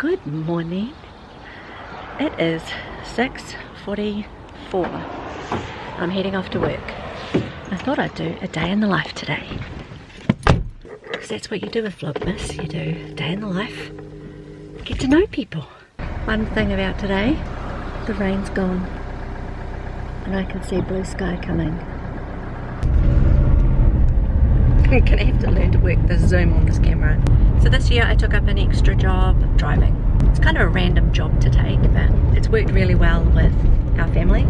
Good morning. It is 6:44. I'm heading off to work. I thought I'd do a day in the life today, because that's what you do with Vlogmas. You do a day in the life, get to know people. One thing about today, the rain's gone and I can see blue sky coming. I'm gonna have to learn to work the zoom on this camera. So this year I took up an extra job driving. It's kind of a random job to take, but it's worked really well with our family.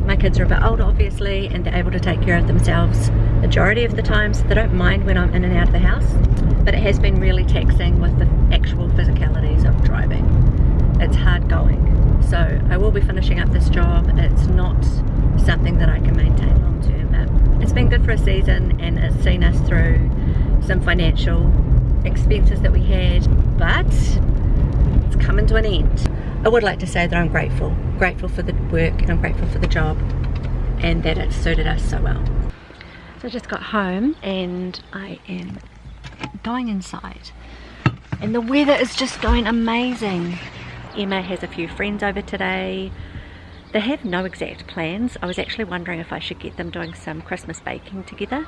My kids are a bit older obviously, and they're able to take care of themselves majority of the time, so they don't mind when I'm in and out of the house. But it has been really taxing with the actual physicalities of driving. It's hard going. So I will be finishing up this job. It's not something that I can maintain long term, but it's been good for a season and it's seen us through some financial expenses that we had, but it's coming to an end. I would like to say that I'm grateful for the work, and I'm grateful for the job, and that it suited us so well. So I just got home and I am going inside, and the weather is just going amazing. Emma has a few friends over today. They have no exact plans. I was actually wondering if I should get them doing some Christmas baking together,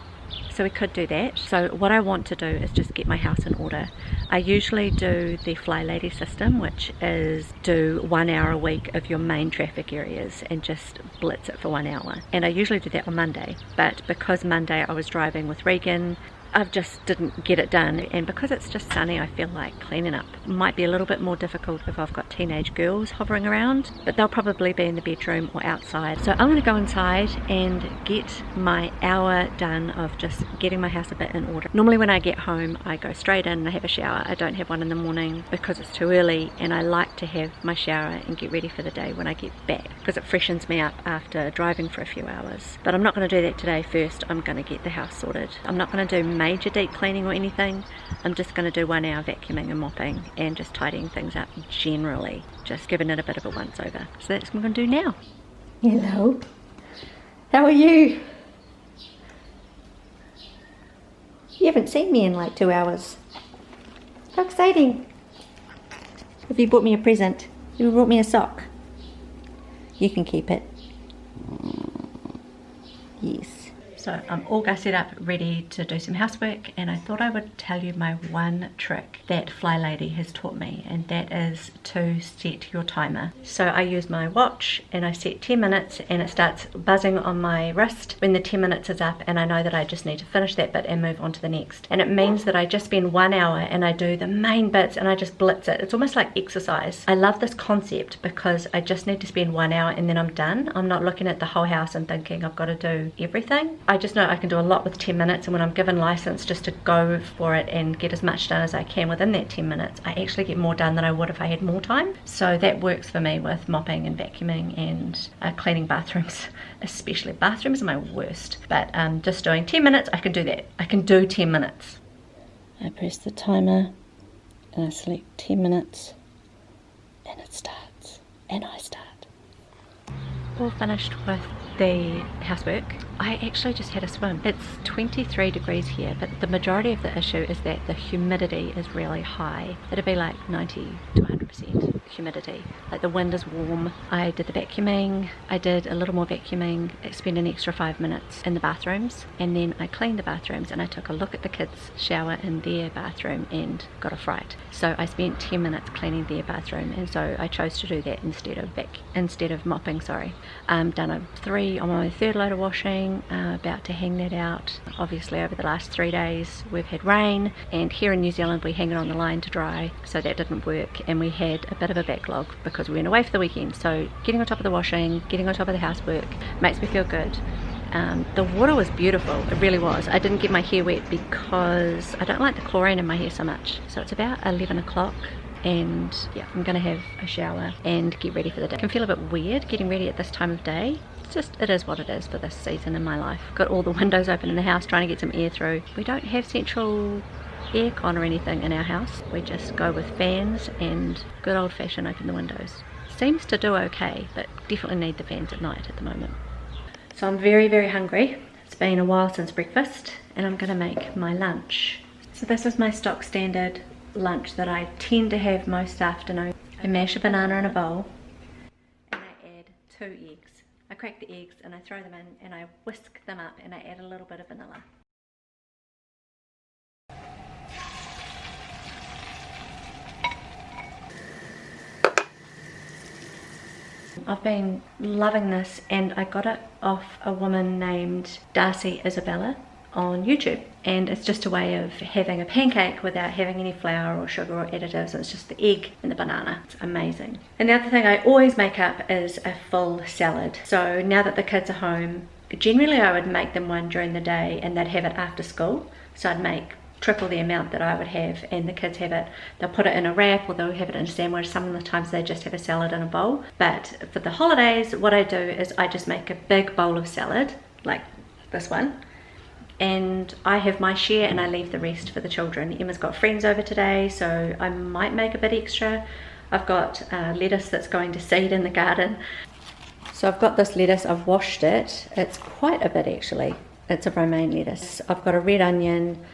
so we could do that. So what I want to do is just get my house in order. I usually do the Fly Lady system, which is do 1 hour a week of your main traffic areas and just blitz it for 1 hour. And I usually do that on Monday, but because Monday I was driving with Regan, I just didn't get it done, and because it's just sunny I feel like cleaning up might be a little bit more difficult if I've got teenage girls hovering around, but they'll probably be in the bedroom or outside. So I'm going to go inside and get my hour done of just getting my house a bit in order. Normally when I get home I go straight in and I have a shower. I don't have one in the morning because it's too early, and I like to have my shower and get ready for the day when I get back, because it freshens me up after driving for a few hours. But I'm not going to do that today. First I'm going to get the house sorted. I'm not going to do major deep cleaning or anything. I'm just going to do 1 hour vacuuming and mopping and just tidying things up generally, just giving it a bit of a once over. So that's what I'm going to do now. Hello, how are you? You haven't seen me in like 2 hours. How exciting. Have you brought me a present? You brought me a sock. You can keep it. Yes. So I'm all gussied up, ready to do some housework, and I thought I would tell you my one trick that Fly Lady has taught me, and that is to set your timer. So I use my watch and I set 10 minutes and it starts buzzing on my wrist when the 10 minutes is up, and I know that I just need to finish that bit and move on to the next. And it means that I just spend 1 hour and I do the main bits and I just blitz it. It's almost like exercise. I love this concept because I just need to spend 1 hour and then I'm done. I'm not looking at the whole house and thinking I've got to do everything. I just know I can do a lot with 10 minutes, and when I'm given license just to go for it and get as much done as I can within that 10 minutes, I actually get more done than I would if I had more time. So that works for me with mopping and vacuuming and cleaning bathrooms. Especially bathrooms are my worst, but just doing 10 minutes, I can do that. I can do 10 minutes. I press the timer and I select 10 minutes and it starts, and I start. All finished with the housework. I actually just had a swim. It's 23 degrees here, but the majority of the issue is that the humidity is really high. It'd be like 90 to 100% humidity. Like the wind is warm. I did the vacuuming. I did a little more vacuuming. I spent an extra 5 minutes in the bathrooms, and then I cleaned the bathrooms and I took a look at the kids' shower in their bathroom and got a fright. So I spent 10 minutes cleaning their bathroom, and so I chose to do that instead of mopping, sorry. Done on my third load of washing, about to hang that out. Obviously over the last 3 days we've had rain, and here in New Zealand we hang it on the line to dry, so that didn't work, and we had a bit of a backlog because we went away for the weekend. So getting on top of the washing, getting on top of the housework makes me feel good. The water was beautiful, it really was. I didn't get my hair wet because I don't like the chlorine in my hair so much. So it's about 11 o'clock. And yeah, I'm gonna have a shower and get ready for the day. It can feel a bit weird getting ready at this time of day. It's just, it is what it is for this season in my life. Got all the windows open in the house, trying to get some air through. We don't have central aircon or anything in our house. We just go with fans and good old fashioned open the windows. Seems to do okay, but definitely need the fans at night at the moment. So I'm very, very hungry. It's been a while since breakfast, and I'm gonna make my lunch. So this is my stock standard lunch that I tend to have most afternoons. I mash a banana in a bowl and I add 2 eggs. I crack the eggs and I throw them in and I whisk them up and I add a little bit of vanilla. I've been loving this, and I got it off a woman named Darcy Isabella on YouTube, and it's just a way of having a pancake without having any flour or sugar or additives. It's just the egg and the banana. It's amazing. And the other thing I always make up is a full salad. So now that the kids are home, generally I would make them one during the day and they'd have it after school. So I'd make triple the amount that I would have, and the kids have it, they'll put it in a wrap or they'll have it in a sandwich. Some of the times they just have a salad in a bowl. But for the holidays, what I do is I just make a big bowl of salad like this one, and I have my share and I leave the rest for the children. Emma's got friends over today, so I might make a bit extra. I've got lettuce that's going to seed in the garden. So I've got this lettuce, I've washed it. It's quite a bit actually. It's a romaine lettuce. I've got a red onion.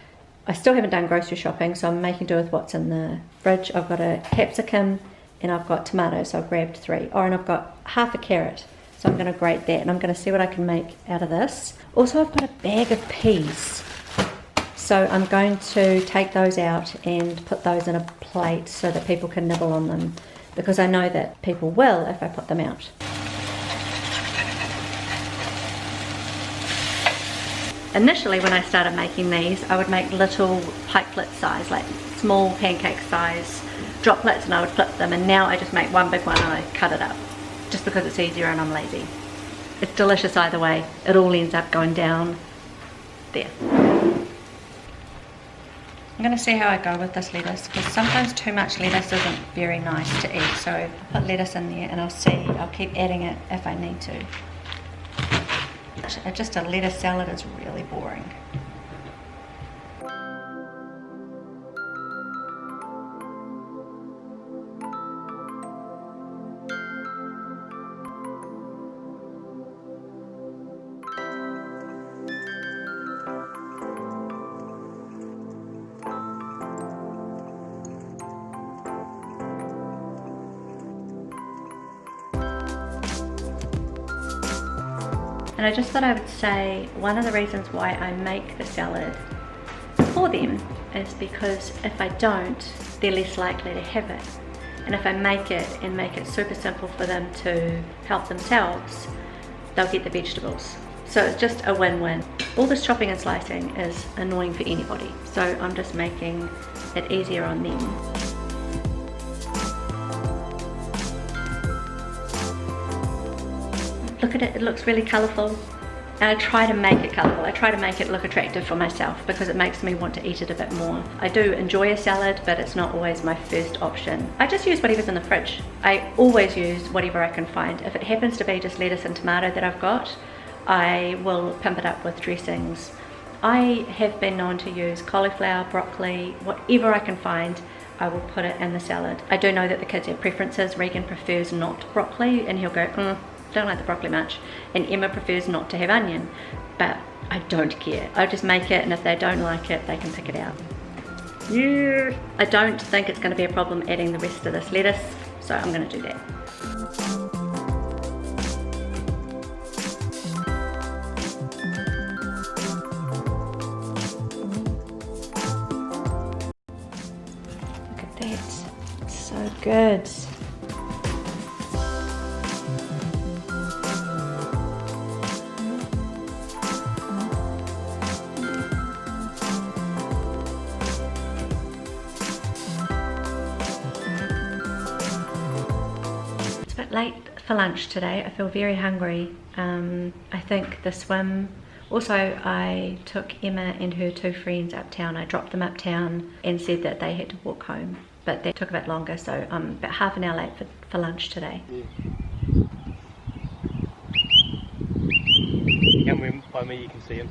I still haven't done grocery shopping, so I'm making do with what's in the fridge. I've got a capsicum and I've got tomatoes, so I've grabbed 3. Oh, and I've got half a carrot, so I'm going to grate that and I'm going to see what I can make out of this. Also, I've got a bag of peas, so I'm going to take those out and put those in a plate so that people can nibble on them, because I know that people will if I put them out. Initially, when I started making these, I would make little pikelet size, like small pancake size droplets, and I would flip them, and now I just make one big one and I cut it up, just because it's easier and I'm lazy. It's delicious either way. It all ends up going down there. I'm going to see how I go with this lettuce, because sometimes too much lettuce isn't very nice to eat, so I'll put lettuce in there and I'll see, I'll keep adding it if I need to. Just a lettuce salad is really boring. And I just thought I would say one of the reasons why I make the salad for them is because if I don't, they're less likely to have it. And if I make it and make it super simple for them to help themselves, they'll get the vegetables. So it's just a win-win. All this chopping and slicing is annoying for anybody, so I'm just making it easier on them. Look at it, it looks really colourful. And I try to make it colourful. I try to make it look attractive for myself because it makes me want to eat it a bit more. I do enjoy a salad, but it's not always my first option. I just use whatever's in the fridge. I always use whatever I can find. If it happens to be just lettuce and tomato that I've got, I will pimp it up with dressings. I have been known to use cauliflower, broccoli, whatever I can find, I will put it in the salad. I do know that the kids have preferences. Regan prefers not broccoli, and he'll go, don't like the broccoli much, and Emma prefers not to have onion, but I don't care. I just make it, and if they don't like it, they can pick it out. Yeah. I don't think it's going to be a problem adding the rest of this lettuce, so I'm going to do that. Look at that, so good. Late for lunch today. I feel very hungry. I think the swim. Also, I took Emma and her 2 friends uptown. I dropped them uptown and said that they had to walk home, but that took a bit longer, so I'm about half an hour late for lunch today. By me you can see him.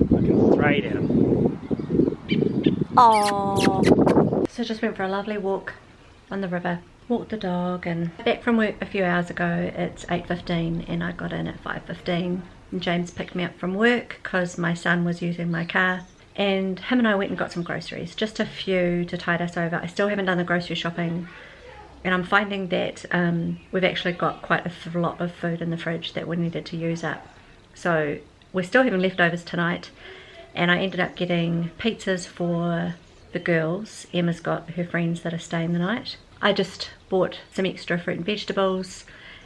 I can throw it at him. Oh. So just went for a lovely walk on the river. Walked the dog and back from work a few hours ago. It's 8:15 and I got in at 5:15, and James picked me up from work because my son was using my car, and him and I went and got some groceries, just a few to tide us over. I still haven't done the grocery shopping, and I'm finding that we've actually got quite a lot of food in the fridge that we needed to use up. So we're still having leftovers tonight, and I ended up getting pizzas for the girls. Emma's got her friends that are staying the night. I just bought some extra fruit and vegetables,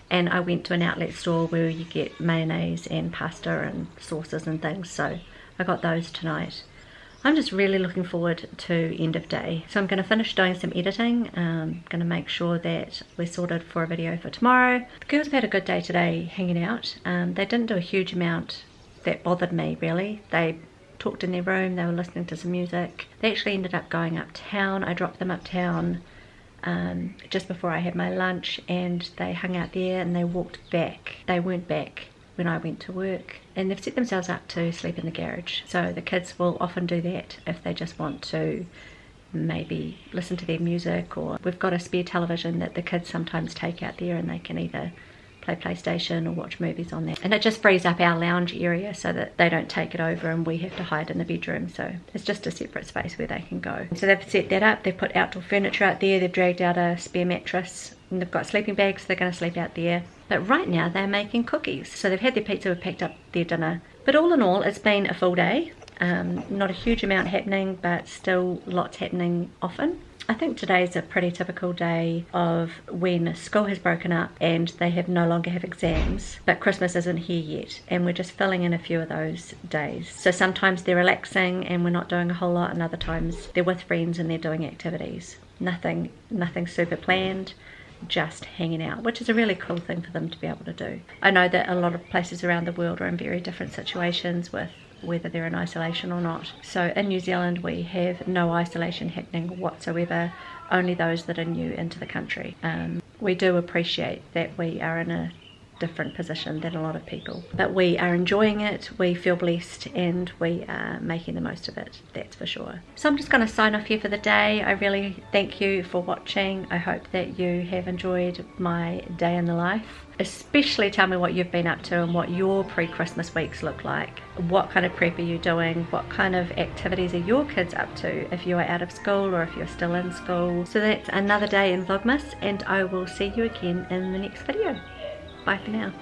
and I went to an outlet store where you get mayonnaise and pasta and sauces and things, so I got those tonight. I'm just really looking forward to end of day. So I'm going to finish doing some editing. I'm going to make sure that we're sorted for a video for tomorrow. The girls have had a good day today hanging out. They didn't do a huge amount that bothered me really. They talked in their room, they were listening to some music. They actually ended up going uptown. I dropped them uptown just before I had my lunch, and they hung out there and they walked back. They weren't back when I went to work, and they've set themselves up to sleep in the garage. So the kids will often do that if they just want to maybe listen to their music, or we've got a spare television that the kids sometimes take out there and they can either play PlayStation or watch movies on there, and it just frees up our lounge area so that they don't take it over and we have to hide in the bedroom. So it's just a separate space where they can go. So they've set that up, they've put outdoor furniture out there, they've dragged out a spare mattress, and they've got sleeping bags, so they're going to sleep out there. But right now they're making cookies. So they've had their pizza, we've packed up their dinner. But all in all, it's been a full day. Not a huge amount happening, but still lots happening often. I think today's a pretty typical day of when school has broken up and they no longer have exams, but Christmas isn't here yet, and we're just filling in a few of those days. So sometimes they're relaxing and we're not doing a whole lot, and other times they're with friends and they're doing activities. Nothing super planned, just hanging out, which is a really cool thing for them to be able to do. I know that a lot of places around the world are in very different situations with whether they're in isolation or not. So in New Zealand we have no isolation happening whatsoever, only those that are new into the country. We do appreciate that we are in a different position than a lot of people, but we are enjoying it, we feel blessed, and we are making the most of it, that's for sure. So I'm just going to sign off here for the day. I really thank you for watching. I hope that you have enjoyed my day in the life. Especially tell me what you've been up to and what your pre-Christmas weeks look like. What kind of prep are you doing? What kind of activities are your kids up to if you are out of school or if you're still in school? So that's another day in Vlogmas, and I will see you again in the next video. Bye for now.